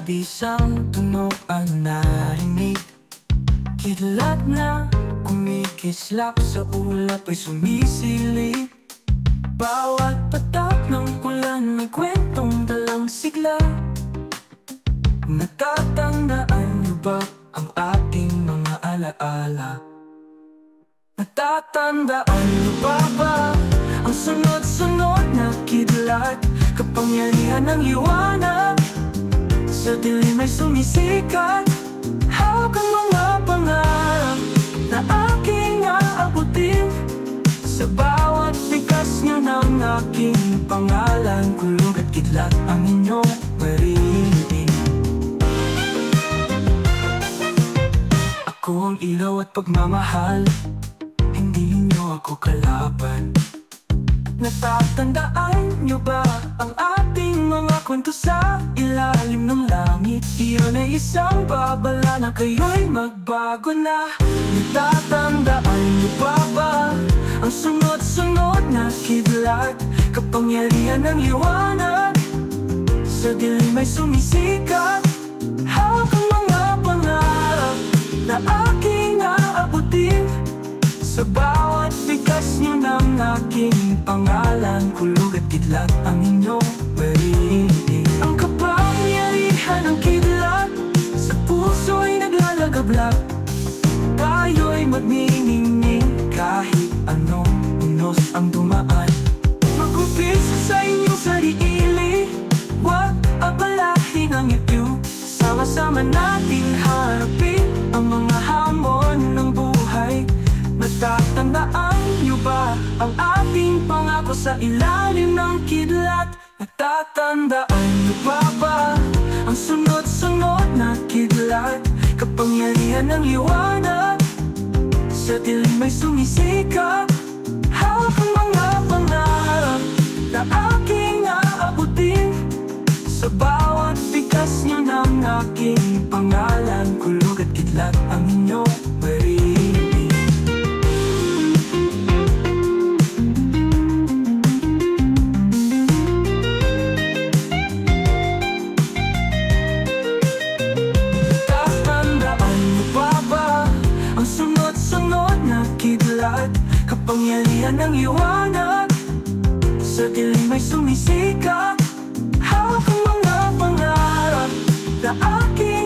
Isang tunog ang narinig, kidlat na kumikislap sa ulap ay sumisilip. Bawat patak ng ulan may kwentong dalang sigla. Natatandaan niyo ba ang ating mga alaala? Natatandaan niyo ba ang sunod-sunod na kidlat? Kapangyarihan ng liwanag sa dilim ay sumisikat. Hawak ang mga pangarap na aking aabutin. Sa bawat bigkas niyo ng aking pangalan, kulog at kidlat ang inyong maririnig. Ako ang ilaw at pagmamahal, hindi niyo ako kalaban. Natatandaan niyo ba ang ating mga kwento sa ilalim ng langit? Iyon ay isang babala na kayo'y magbago na. Natatandaan niyo ba ang sunod-sunod na kidlat? Kapangyarihan ng liwanag sa dilim ay sumisikat. Hawak ang mga pangarap na aking aabutin. Sa bawat bigkas niyo ng aking pangalan, kulog at kidlat ang inyong maririnig. Ang kapangyarihan ng kidlat sa puso ay naglalagablak. Tayo'y magniningning kahit anong unos ang dumaan. Mag-umpisa sa inyong sarili, huwag abalahin ang ito. Sama-sama natin harapin ang mga hamon ng buhay. Natatandaan niyo ba ang ating pangako sa ilalim ng kidlat? Natatandaan niyo ba ang sunod-sunod na kidlat? Kapangyarihan ng liwanag sa dilim ay sumisikat. Hawak ang mga pangarap na aking aabutin. Sa bawat bigkas niyo ng aking pangalan, kulog at kidlat ang inyong maririnig. Kapangyarihan ng liwanag sa dilim ay sumisikat. Hawak ang mga pangarap na aking